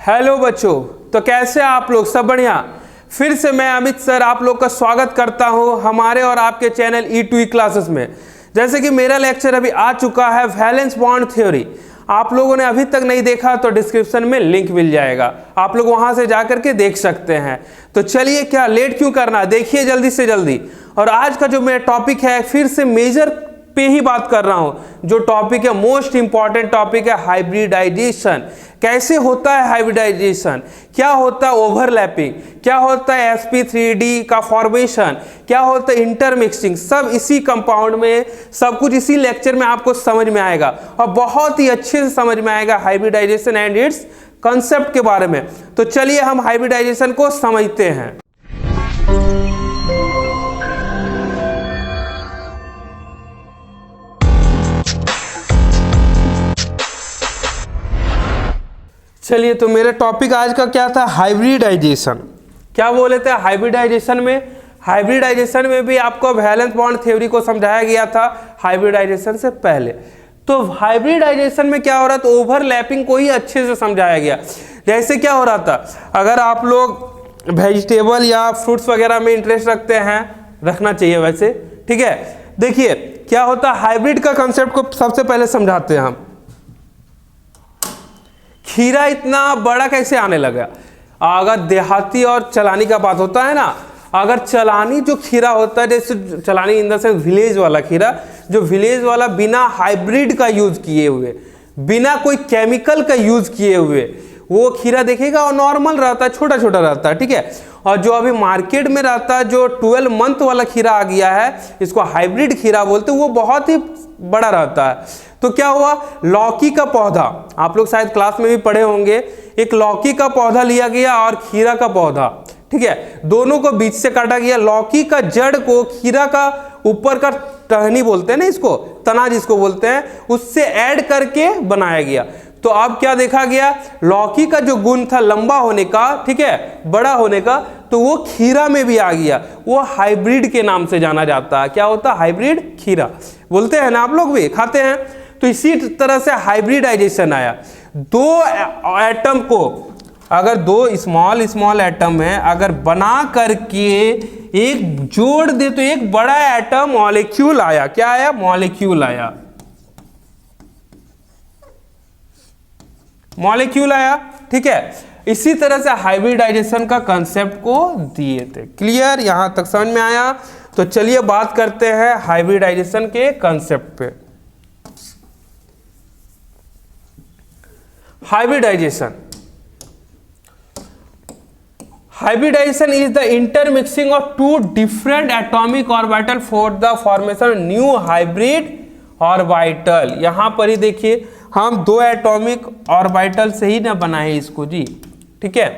Hello बच्चों, तो कैसे आप लोग? सब बढ़िया। फिर से मैं अमित सर आप लोग का स्वागत करता हूं हमारे और आपके चैनल E2E क्लासेस में। जैसे कि मेरा लेक्चर अभी आ चुका है वैलेंस बॉन्ड थ्योरी। आप लोगों ने अभी तक नहीं देखा तो डिस्क्रिप्शन में लिंक मिल जाएगा, आप लोग वहां से जा करके देख सकते हैं। तो चलिए, क्या लेट क्यों करना, देखिए जल्दी से जल्दी। और आज का जो मेरा टॉपिक है, फिर से मेजर पे ही बात कर रहा हूं। जो टॉपिक है, मोस्ट इंपॉर्टेंट टॉपिक है हाइब्रिडाइजेशन। कैसे होता है हाइब्रिडाइजेशन, क्या होता है ओवरलैपिंग, क्या होता है sp3d का फॉर्मेशन, क्या होता है इंटरमिक्सिंग, सब इसी कंपाउंड में, सब कुछ इसी लेक्चर में आपको समझ में आएगा और बहुत ही अच्छे से समझ में आएगा हाइब्रिडाइजेशन एंड इट्स कंसेप्ट के बारे में। तो चलिए हम हाइब्रिडाइजेशन को समझते हैं। चलिए, तो मेरा टॉपिक आज का क्या था? हाइब्रिडाइजेशन। क्या बोले थे हाइब्रिडाइजेशन में? हाइब्रिडाइजेशन में भी आपको वैलेंस बॉन्ड थ्योरी को समझाया गया था हाइब्रिडाइजेशन से पहले। तो हाइब्रिडाइजेशन में क्या हो रहा था, ओवरलैपिंग को ही अच्छे से समझाया गया। जैसे क्या हो रहा था, अगर आप लोग वेजिटेबल या फ्रूट्स वगैरह में इंटरेस्ट रखते हैं, रखना चाहिए वैसे, ठीक है। देखिए क्या होता है, हाइब्रिड का कंसेप्ट को सबसे पहले समझाते हैं हम। खीरा इतना बड़ा कैसे आने लगा? अगर देहाती और चलानी का बात होता है ना, अगर चलानी जो खीरा होता है, जैसे चलानी इन द सेंस विलेज वाला खीरा, जो विलेज वाला बिना हाइब्रिड का यूज किए हुए, बिना कोई केमिकल का यूज किए हुए वो खीरा देखेगा और नॉर्मल रहता है, छोटा छोटा रहता है, ठीक है। और जो अभी मार्केट में रहता है, जो 12 मंथ वाला खीरा आ गया है, इसको हाइब्रिड खीरा बोलते हैं, वो बहुत ही बड़ा रहता है। तो क्या हुआ, लौकी का पौधा, आप लोग शायद क्लास में भी पढ़े होंगे, एक लौकी का पौधा लिया गया और खीरा का पौधा, ठीक है, दोनों को बीच से काटा गया। लौकी का जड़ को खीरा का ऊपर का टहनी बोलते हैं ना, इसको तना जिसको बोलते हैं, उससे ऐड करके बनाया गया। तो अब क्या देखा गया, लौकी का जो गुण था लंबा होने का, ठीक है, बड़ा होने का, तो वो खीरा में भी आ गया। वो हाइब्रिड के नाम से जाना जाता है। क्या होता है? हाइब्रिड खीरा बोलते हैं ना, आप लोग भी खाते हैं। तो इसी तरह से हाइब्रिडाइजेशन आया। दो एटम को, अगर दो स्मॉल स्मॉल एटम है, अगर बना करके एक जोड़ दे तो एक बड़ा एटम मॉलिक्यूल आया। क्या आया? मॉलिक्यूल आया, मॉलिक्यूल आया, ठीक है। इसी तरह से हाइब्रिडाइजेशन का कंसेप्ट को दिए थे। क्लियर? यहां तक समझ में आया? तो चलिए बात करते हैं हाइब्रिडाइजेशन के कंसेप्ट पे। Hybridisation, hybridisation is the intermixing of two different atomic orbital for the formation new hybrid orbital. यहां पर ही देखिए, हम दो एटॉमिक ऑर्बिटल से ही ना बनाए इसको जी, ठीक है।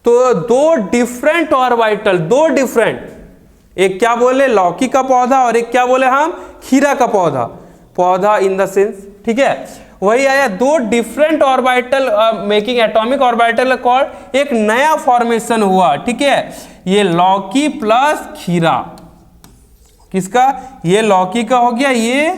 तो दो डिफरेंट ऑर्बिटल, दो डिफरेंट, एक क्या बोले लौकी का पौधा और एक क्या बोले हम खीरा का पौधा, पौधा इन द सेंस, ठीक है, वही आया। दो different orbital making atomic orbital called, एक नया फॉर्मेशन हुआ, ठीक है। ये लौकी प्लस खीरा, किसका? ये लौकी का हो गया, ये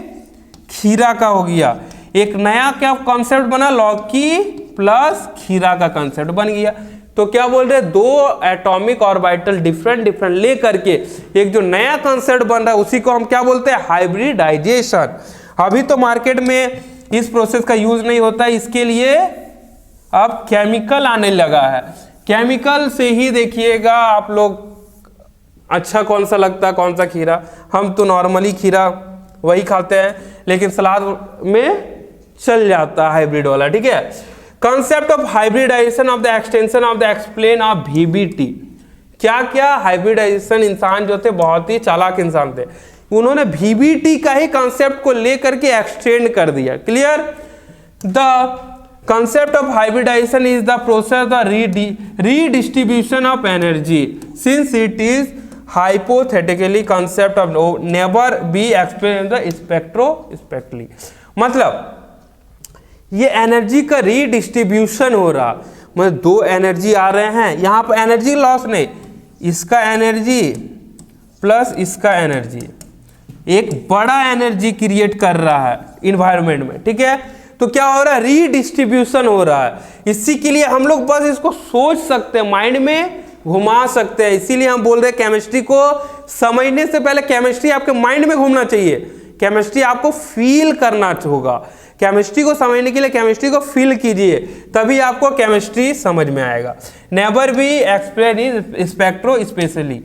खीरा का हो गया। एक नया क्या कॉन्सेप्ट बना, लौकी प्लस खीरा का कॉन्सेप्ट बन गया। तो क्या बोल रहे, दो एटॉमिक ऑर्बिटल डिफरेंट डिफरेंट ले करके एक जो नया कॉन्सेप्ट बन रहा है, उसी को हम क्या बोलते हैं? हाइब्रिडाइजेशन। अभी तो मार्केट में इस प्रोसेस का यूज नहीं होता है, इसके लिए अब केमिकल आने लगा है। केमिकल से ही देखिएगा आप लोग अच्छा कौन सा लगता है, कौन सा खीरा। हम तो नॉर्मली खीरा वही खाते हैं, लेकिन सलाद में चल जाता है हाइब्रिड वाला, ठीक है। Concept of hybridisation of the extension of the explain of VBT। क्या क्या हाइब्रिडाइजेशन, इंसान जो थे बहुत ही चालाक इंसान थे, उन्होंने VBT का ही कंसेप्ट को लेकर के एक्सटेंड कर दिया। Clear? The concept of hybridization is the process the redistribution of energy since it is hypothetically concept of never be explain the spectroscopically. मतलब ये एनर्जी का रीडिस्ट्रीब्यूशन हो रहा, मतलब दो एनर्जी आ रहे हैं, यहां पर एनर्जी लॉस नहीं, इसका एनर्जी प्लस इसका एनर्जी एक बड़ा एनर्जी क्रिएट कर रहा है इन्वायरमेंट में, ठीक है। तो क्या हो रहा है, रीडिस्ट्रीब्यूशन हो रहा है। इसी के लिए हम लोग बस इसको सोच सकते हैं, माइंड में घुमा सकते हैं। इसीलिए हम बोल रहे हैं केमिस्ट्री को समझने से पहले केमिस्ट्री आपके माइंड में घूमना चाहिए, केमिस्ट्री आपको फील करना होगा। केमिस्ट्री को समझने के लिए केमिस्ट्री को फील कीजिए, तभी आपको केमिस्ट्री समझ में आएगा। Never be explain in spectro specially,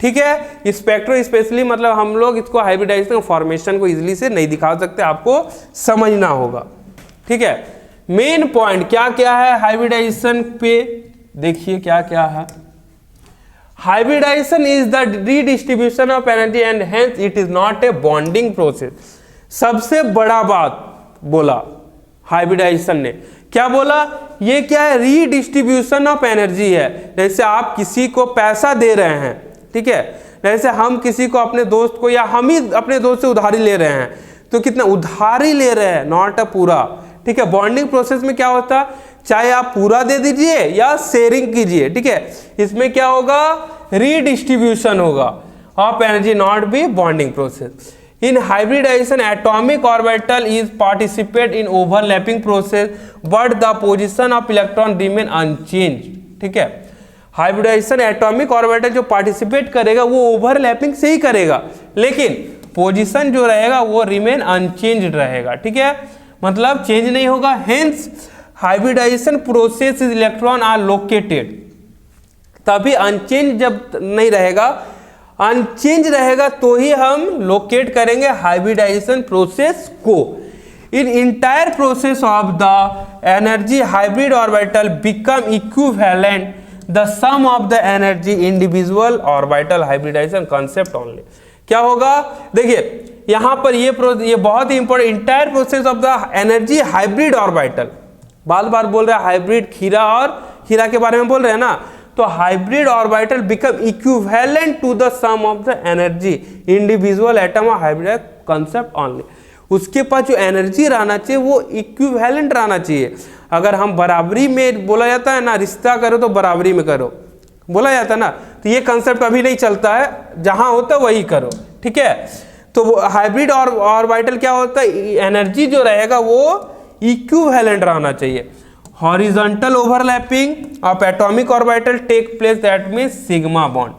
ठीक है। स्पेक्ट्रो स्पेशली मतलब हम लोग इसको हाइब्रिडाइजेशन फॉर्मेशन को इजीली से नहीं दिखा सकते, आपको समझना होगा, ठीक है। मेन पॉइंट क्या क्या है हाइब्रिडाइजेशन पे, देखिए क्या क्या है। Hybridisation is the redistribution of energy and hence it is not a bonding process. सबसे बड़ा बात बोला हाइब्रिडाइजेशन ने, क्या बोला, ये क्या है, रीडिस्ट्रीब्यूशन ऑफ एनर्जी है। जैसे आप किसी को पैसा दे रहे हैं, ठीक है, जैसे हम किसी को अपने दोस्त को या हम ही अपने दोस्त से उधारी ले रहे हैं, तो कितना उधारी ले रहे हैं, नॉट अ पूरा, ठीक है। बॉन्डिंग प्रोसेस में क्या होता है, चाहे आप पूरा दे दीजिए या शेयरिंग कीजिए, ठीक है, इसमें क्या होगा, रीडिस्ट्रीब्यूशन होगा of energy, not be bonding process. In hybridisation atomic orbital is participate in overlapping process but the position of electron remain unchange, ठीक है। हाइब्रिडाइजेशन एटॉमिक ऑर्बिटल जो पार्टिसिपेट करेगा वो ओवरलैपिंग से ही करेगा, लेकिन पोजीशन जो रहेगा वो रिमेन अनचेंज रहेगा, ठीक है, मतलब चेंज नहीं होगा। Hence hybridisation process is electron are located, तभी अनचेंज जब नहीं रहेगा, अनचेंज रहेगा तो ही हम लोकेट करेंगे हाइब्रिडाइजेशन प्रोसेस को। In entire process of the energy hybrid orbital become equivalent the sum of the energy individual orbital hybridization concept only. क्या होगा, देखिए यहां पर ये बहुत ही important, entire process of the energy hybrid orbital, बार बार बोल रहे हैं हाइब्रिड, खीरा और हीरा के बारे में बोल रहे हैं ना, तो hybrid orbital become equivalent to the sum of the energy individual atom और हाइब्रिड कंसेप्ट ओनली। उसके पास जो एनर्जी रहना चाहिए वो इक्विवेलेंट रहना चाहिए। अगर हम बराबरी में बोला जाता है ना, रिश्ता करो तो बराबरी में करो बोला जाता है ना, तो ये कंसेप्ट अभी नहीं चलता है, जहां होता है वही करो, ठीक है। तो हाइब्रिड ऑर्बिटल क्या होता है, एनर्जी जो रहेगा वो इक्विवेलेंट रहना चाहिए। Horizontal overlapping of atomic orbital take place, that means sigma bond.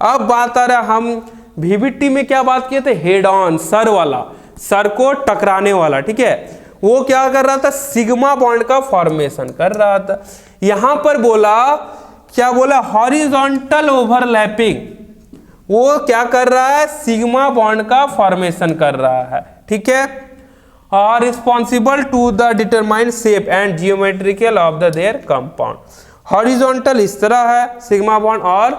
अब बात आ रहा है, हम वीवीटी में क्या बात किए थे, हेड ऑन, सर वाला, सर को टकराने वाला, ठीक है, वो क्या कर रहा था, सिग्मा बॉन्ड का फॉर्मेशन कर रहा था। यहां पर बोला, क्या बोला, हॉरिजॉन्टल ओवरलैपिंग, वो क्या कर रहा है, सिग्मा बॉन्ड का फॉर्मेशन कर रहा है, ठीक है, और responsible to the determine shape and geometrical of the their compound. Horizontal इस तरह है सिग्मा बॉन्ड, और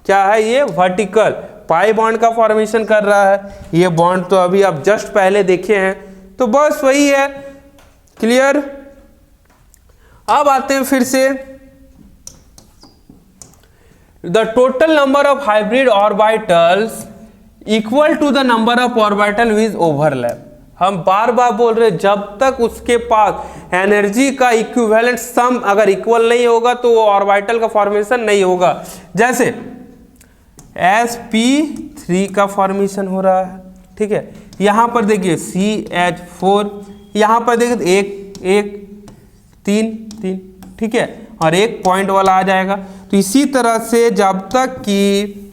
क्या है ये, वर्टिकल पाई बॉन्ड का फॉर्मेशन कर रहा है। ये बॉन्ड तो अभी आप जस्ट पहले देखे हैं, तो बस वही है, क्लियर। अब आते हैं फिर से, the total number of hybrid orbitals equal to the number of orbital with overlap. हम बार बार बोल रहे हैं, जब तक उसके पास एनर्जी का इक्विवेलेंट सम अगर इक्वल नहीं होगा तो वो ऑर्बिटल का फॉर्मेशन नहीं होगा। जैसे sp3 का फॉर्मेशन हो रहा है, ठीक है, यहां पर देखिए CH4, यहां पर देखिए एक 3, ठीक है, और एक पॉइंट वाला आ जाएगा। तो इसी तरह से जब तक कि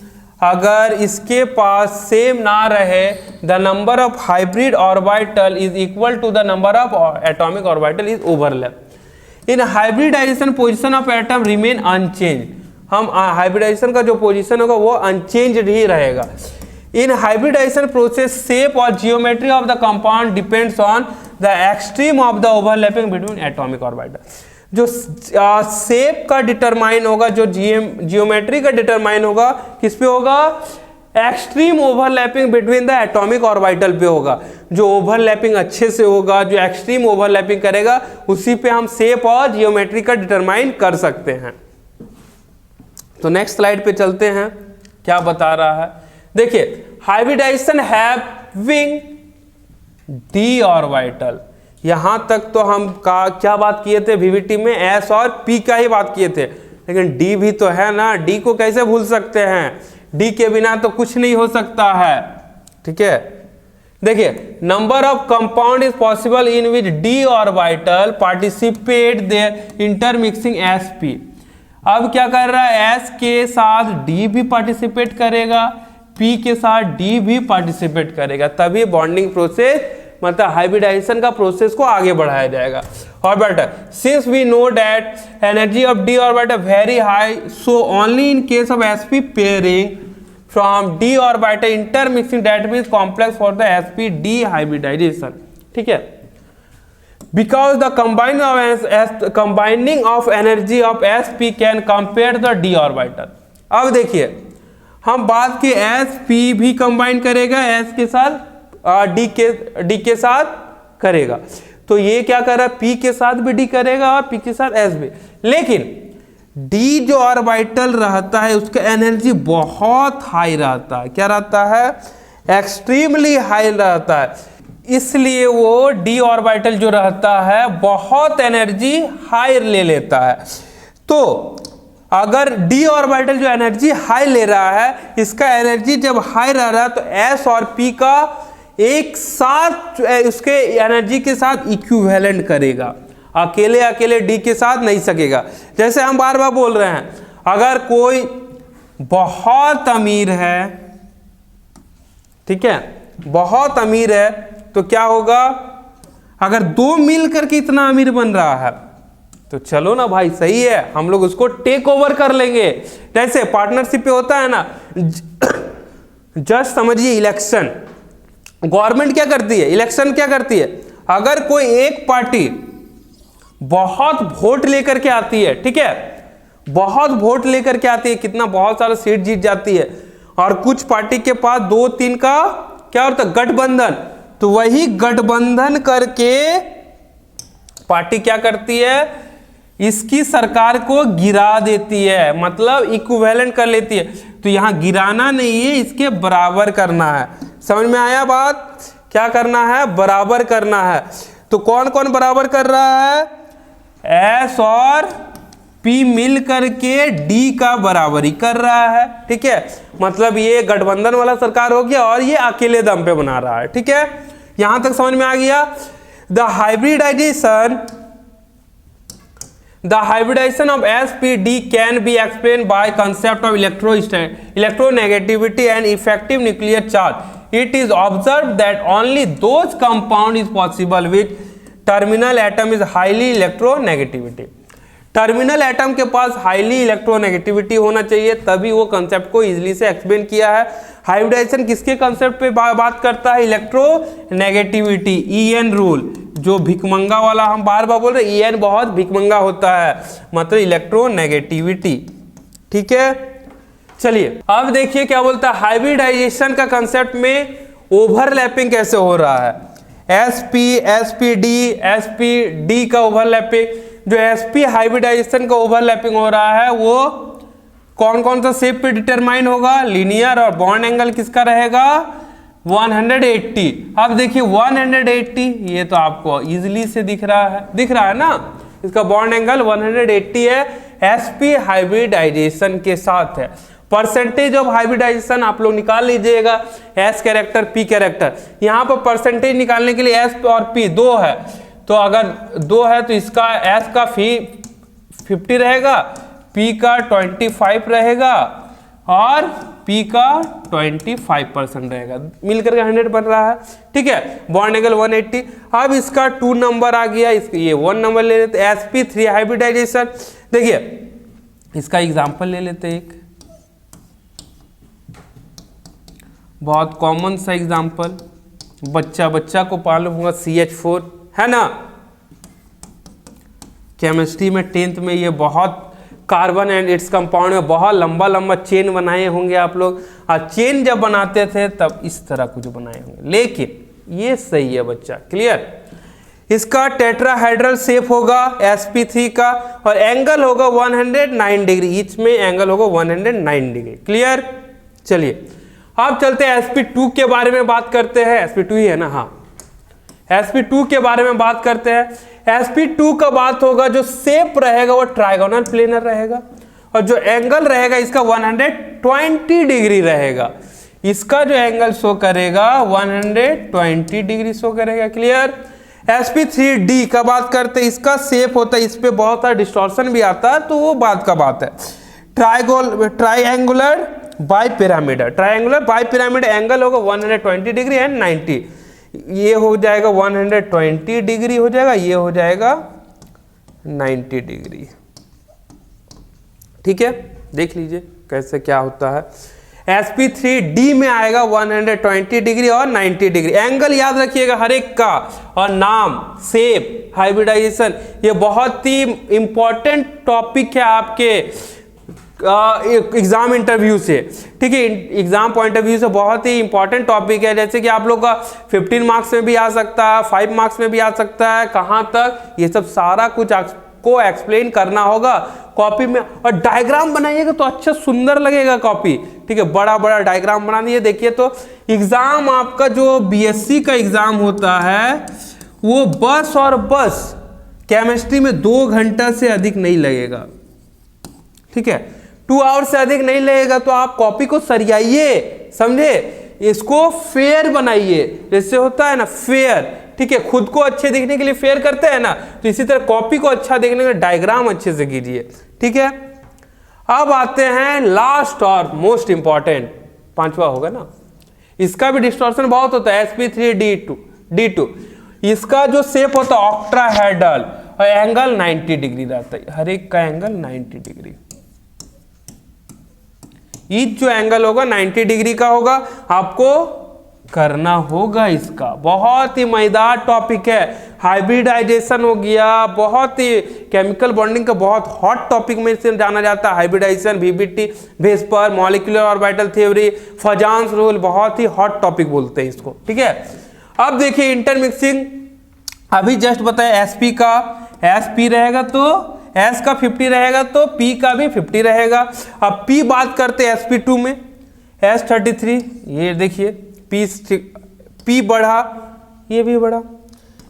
अगर इसके पास सेम ना रहे, the number of hybrid orbital is equal to the number of atomic orbital is overlap. In hybridisation position of atom remain unchange. हम हाइब्रिडाइजेशन का जो पोजीशन होगा वो अनचेंज्ड ही रहेगा। इन हाइब्रिडाइजेशन प्रोसेस शेप और geometry of the compound depends on the extreme of the overlapping between atomic orbital. जो shape का डिटरमाइन होगा, जो जियोमेट्री का डिटरमाइन होगा, किस पे होगा, extreme overlapping between the atomic orbital पे होगा। जो ओवरलैपिंग अच्छे से होगा, जो एक्सट्रीम ओवरलैपिंग करेगा, उसी पे हम शेप और जियोमेट्री का डिटरमाइन कर सकते हैं। तो नेक्स्ट स्लाइड पे चलते हैं, क्या बता रहा है, देखिए हाइब्रिडाइजेशन हैविंग डी ऑर्बिटल। यहां तक तो हम क्या बात किए थे वीवीटी में, एस और पी का ही बात किए थे, लेकिन डी भी तो है ना, डी को कैसे भूल सकते हैं, डी के बिना तो कुछ नहीं हो सकता है, ठीक है। देखिए number of compound is possible in which D orbital participate their intermixing sp। अब क्या कर रहा है, s के साथ d भी पार्टिसिपेट करेगा, p के साथ d भी पार्टिसिपेट करेगा, तभी बॉन्डिंग प्रोसेस मतलब हाइब्रिडाइजेशन का प्रोसेस को आगे बढ़ाया जाएगा। Orbital since we know that energy of d orbital very high, so only in case of sp pairing from d orbital intermixing that means complex for the sp-d hybridization। ठीक है, because the combining of energy of sp can compare the d orbital। अब देखिए हम बात की sp भी combine करेगा s के साथ, d के साथ करेगा, तो ये क्या कर रहा है, p के साथ भी d करेगा और p के साथ s भी, लेकिन d जो ऑर्बिटल रहता है उसका एनर्जी बहुत हाई रहता है। क्या रहता है, एक्सट्रीमली हाई रहता है, इसलिए वो d ऑर्बिटल जो रहता है बहुत एनर्जी हाई ले लेता है। तो अगर d ऑर्बिटल जो एनर्जी हाई ले रहा है, इसका एनर्जी जब हाई रह रहा है तो s और p का एक साथ उसके एनर्जी के साथ इक्विवेलेंट करेगा, अकेले अकेले डी के साथ नहीं सकेगा। जैसे हम बार बार बोल रहे हैं, अगर कोई बहुत अमीर है, ठीक है, बहुत अमीर है, तो क्या होगा, अगर दो मिलकर के इतना अमीर बन रहा है तो चलो ना भाई सही है, हम लोग उसको टेक ओवर कर लेंगे। जैसे पार्टनरशिप पे होता है ना, जस्ट समझिए इलेक्शन, गवर्नमेंट क्या करती है, इलेक्शन क्या करती है, अगर कोई एक पार्टी बहुत वोट लेकर के आती है, ठीक है, बहुत वोट लेकर के आती है, कितना बहुत सारा सीट जीत जाती है, और कुछ पार्टी के पास 2-3 का क्या होता है, गठबंधन, तो वही गठबंधन करके पार्टी क्या करती है, इसकी सरकार को गिरा देती है, मतलब इक्विवेलेंट कर लेती है। तो यहां गिराना नहीं है, इसके बराबर करना है। समझ में आया बात, क्या करना है, बराबर करना है। तो कौन कौन बराबर कर रहा है, S और P मिल करके D का बराबरी कर रहा है, ठीक है, मतलब ये गठबंधन वाला सरकार हो गया और ये अकेले दम पे बना रहा है, ठीक है, यहां तक समझ में आ गया। The hybridisation of sp-d can be explain by concept of electronegativity and effective nuclear charge. It is observe that only those compound is possible which terminal atom is highly electronegativity. Terminal atom के पास highly electronegativity होना चाहिए, तभी वो concept को easily से explain किया है। हाइब्रिडाइजेशन किसके कंसेप्ट पे बात करता है, इलेक्ट्रोनेगेटिविटी, EN रूल, जो भिकमंगा वाला हम बार बार बोल रहे हैं, EN बहुत भिकमंगा होता है, मतलब इलेक्ट्रोनेगेटिविटी, ठीक है। चलिए अब देखिए क्या बोलता है, हाइब्रिडाइजेशन का कंसेप्ट में ओवरलैपिंग कैसे हो रहा है, sp sp-d का ओवरलैपिंग, जो sp हाइब्रिडाइजेशन का ओवरलैपिंग हो रहा है वो कौन कौन सा शेप पे डिटरमाइन होगा, लीनियर, और बॉन्ड एंगल किसका रहेगा, 180। अब देखिए 180, ये तो आपको इजीली से दिख रहा है ना, इसका बॉन्ड एंगल 180 है, sp हाइब्रिडाइजेशन के साथ है। परसेंटेज ऑफ हाइब्रिडाइजेशन आप लोग निकाल लीजिएगा, s कैरेक्टर p कैरेक्टर, यहाँ पर परसेंटेज निकालने के लिए s और p 2 है, तो अगर 2 है तो इसका s का 50 रहेगा, p का 25 रहेगा और p का 25% रहेगा, मिलकर के 100 बन रहा है, ठीक है, बॉन्ड एंगल 180। अब इसका 2 नंबर आ गया, ये 1 नंबर ले लेते, sp3 हाइब्रिडाइजेशन। देखिए इसका एग्जाम्पल ले लेते, एक बहुत कॉमन सा एग्जाम्पल, बच्चा को मालूम होगा, CH4 है ना, केमिस्ट्री में 10th में ये बहुत कार्बन एंड इट्स कंपाउंड में बहुत लंबा चेन बनाए होंगे आप लोग, और चेन जब बनाते थे तब इस तरह कुछ बनाए होंगे, लेकिन ये सही है बच्चा, क्लियर। इसका टेट्राहेड्रल शेप होगा sp3 का, और एंगल होगा 109 डिग्री, ईच में एंगल होगा 109 डिग्री, क्लियर। चलिए अब चलते हैं sp2 के बारे में बात करते हैं, sp2 ही है ना, हाँ, sp2 के बारे में बात करते हैं। sp2 का बात होगा, जो शेप रहेगा वो ट्राइगोनल प्लेनर रहेगा, और जो एंगल रहेगा इसका 120 डिग्री रहेगा। इसका जो एंगल शो करेगा 120 डिग्री शो करेगा। क्लियर। sp3d का बात करते हैं, इसका शेप होता है, इस पे बहुत सारा डिस्टॉर्शन भी आता है, तो वो बात का बात है। Triangular by pyramid, triangular by pyramid angle होगा 120 डिग्री एंड 90, ये हो जाएगा 120 डिग्री हो जाएगा, ये हो जाएगा 90 डिग्री। ठीक है, देख लीजिए कैसे क्या होता है। sp3d में आएगा 120 डिग्री और 90 डिग्री। एंगल याद रखिएगा हर एक का, और नाम, शेप, हाइब्रिडाइजेशन, ये बहुत ही इंपॉर्टेंट टॉपिक है आपके एग्जाम इंटरव्यू से। ठीक है, एग्जाम पॉइंट ऑफ व्यू से बहुत ही इंपॉर्टेंट टॉपिक है। जैसे कि आप लोग का 15 मार्क्स में भी आ सकता है, 5 मार्क्स में भी आ सकता है, कहाँ तक, ये सब सारा कुछ आपको एक्सप्लेन करना होगा कॉपी में। और डायग्राम बनाइएगा तो अच्छा सुंदर लगेगा कॉपी। ठीक है, बड़ा बड़ा डायग्राम बना दिए। देखिए तो एग्जाम आपका जो बीएससी का एग्जाम होता है वो बस और बस केमिस्ट्री में 2 घंटा से अधिक नहीं लगेगा। ठीक है, 2 आवर से अधिक नहीं लगेगा। तो आप कॉपी को सरियाइए, समझे, इसको फेयर बनाइए, जैसे होता है ना फेयर। ठीक है, खुद को अच्छे दिखने के लिए फेयर करते हैं ना, तो इसी तरह कॉपी को अच्छा देखने के लिए डायग्राम अच्छे से कीजिए। ठीक है, अब आते हैं लास्ट और मोस्ट इंपॉर्टेंट, 5वां होगा ना, इसका भी डिस्टॉर्शन बहुत होता है, sp3d2। इसका जो शेप होता है ऑक्ट्राहेड्रल और एंगल 90 डिग्री रहता है, हर एक का एंगल 90 डिग्री। ईच जो एंगल होगा 90 डिग्री का होगा, आपको करना होगा इसका। बहुत ही मजेदार टॉपिक है, हाइब्रिडाइजेशन हो गया, बहुत ही केमिकल बॉन्डिंग का बहुत हॉट टॉपिक में से जाना जाता है। Hybridisation, VBT, VSEPR, molecular orbital theory, Fajans rule, बहुत ही हॉट टॉपिक बोलते हैं इसको। ठीक है, अब देखिए इंटरमिक्सिंग, अभी जस्ट बताया sp का sp रहेगा तो s का 50 रहेगा तो p का भी 50 रहेगा। अब p बात करते हैं sp2 में, s33, ये देखिए p बढ़ा, ये भी बढ़ा।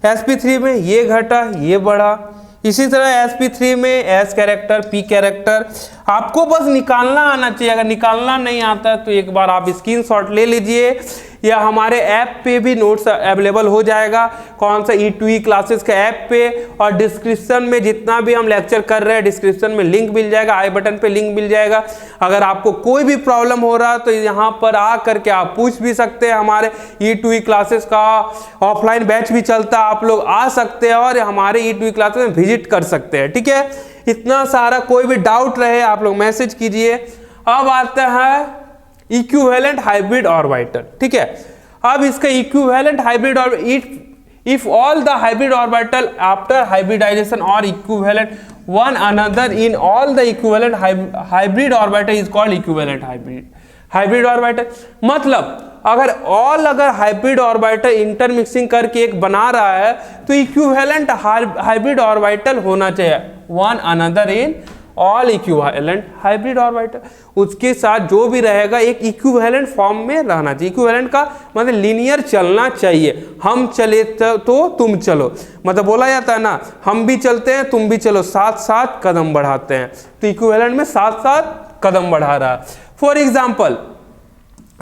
sp3 में ये घटा, ये बढ़ा। इसी तरह sp3 में s कैरेक्टर, p कैरेक्टर, आपको बस निकालना आना चाहिए। अगर निकालना नहीं आता है तो एक बार आप स्क्रीनशॉट ले लीजिए, या हमारे ऐप पे भी नोट्स अवेलेबल हो जाएगा, कौन सा E2E क्लासेस के ऐप पे, और डिस्क्रिप्शन में जितना भी हम लेक्चर कर रहे हैं डिस्क्रिप्शन में लिंक मिल जाएगा, आई बटन पे लिंक मिल जाएगा। अगर आपको कोई भी प्रॉब्लम हो रहा है तो यहाँ पर आ करके आप पूछ भी सकते हैं। हमारे E2E क्लासेस का ऑफलाइन बैच भी चलता है, आप लोग आ सकते हैं और हमारे E2E क्लासेस में विजिट कर सकते हैं। ठीक है, इतना सारा, कोई भी डाउट रहे आप लोग मैसेज कीजिए। अब आता है इक्विवेलेंट हाइब्रिड ऑर्बिटल। ठीक है, अब इसका equivalent hybrid orbital, if all the hybrid orbital after hybridization are equivalent one another in all the equivalent hybrid orbital is called equivalent hybrid orbital। मतलब अगर हाइब्रिड ऑर्बिटल इंटरमिक्सिंग करके एक बना रहा है तो इक्विवेलेंट हाइब्रिड ऑर्बिटल होना चाहिए, one another in all equivalent hybrid orbital. उसके साथ जो भी रहेगा एक इक्विवेलेंट फॉर्म में रहना चाहिए। इक्विवेलेंट का मतलब लीनियर चलना चाहिए, हम चले तो तुम चलो, मतलब बोला जाता है ना, हम भी चलते हैं तुम भी चलो, साथ साथ कदम बढ़ाते हैं। तो इक्विवेलेंट में साथ साथ कदम बढ़ा रहा है। For example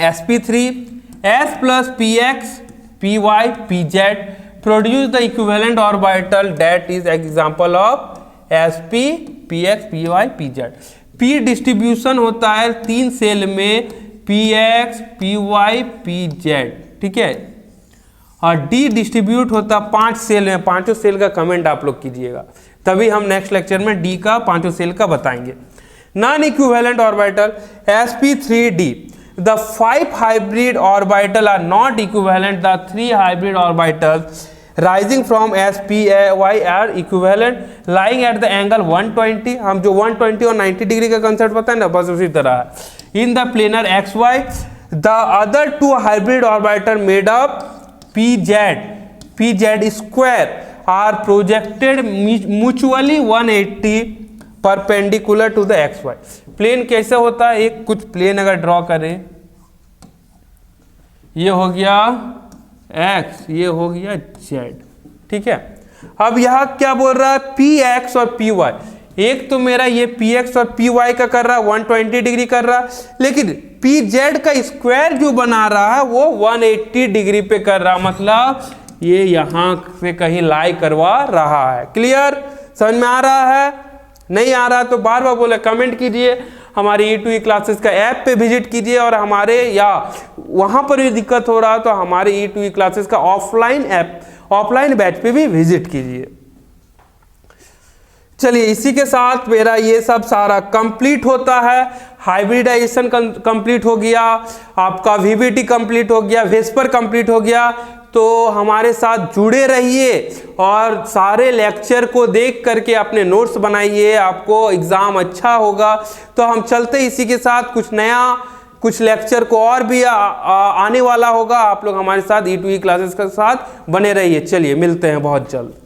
sp3 s plus px py pz produce the equivalent orbital that is example of sp px py pz। p distribution होता है 3 सेल में px py pz। ठीक है, और d डिस्ट्रीब्यूट होता है 5 सेल में। 5 सेल का कमेंट आप लोग कीजिएगा, तभी हम नेक्स्ट लेक्चर में d का 5 सेल का बताएंगे। Non equivalent orbital sp3d, the 5 hybrid orbital are not equivalent, the 3 hybrid orbitals rising from sp y are equivalent lying at the angle 120। हम जो 120 और 90 डिग्री का कंसेप्ट पता है ना, बस उसी तरह है। in the planar xy the other 2 hybrid orbital made up pz square are projected mutually 180 perpendicular to the X Y. Plane कैसे होता है, एक कुछ प्लेन अगर ड्रॉ करें, ये हो गया x, ये हो गया z। ठीक है, अब यहां क्या बोल रहा है, px और py, एक तो मेरा ये पी एक्स और पी वाई का कर रहा है 120 डिग्री कर रहा है, लेकिन पी जेड का स्क्वायर जो बना रहा है वो 180 डिग्री पे कर रहा है, मतलब ये यहाँ से कहीं लाई करवा रहा है। क्लियर, समझ में आ रहा है? नहीं आ रहा तो बार बार बोले कमेंट कीजिए, हमारी E2E क्लासेस का ऐप पे विजिट कीजिए, और हमारे या वहाँ पर भी दिक्कत हो रहा है तो हमारे E2E क्लासेस का ऑफलाइन ऐप, ऑफलाइन बैच पे भी विजिट कीजिए। चलिए, इसी के साथ मेरा ये सब सारा कंप्लीट होता है। हाइब्रिडाइजेशन कंप्लीट हो गया, आपका VBT कंप्लीट हो गया, वेस्पर कंप्लीट हो गया। तो हमारे साथ जुड़े रहिए और सारे लेक्चर को देख करके अपने नोट्स बनाइए, आपको एग्ज़ाम अच्छा होगा। तो हम चलते इसी के साथ, कुछ नया कुछ लेक्चर को और भी आने वाला होगा। आप लोग हमारे साथ E2E क्लासेस के साथ बने रहिए। चलिए, मिलते हैं बहुत जल्द।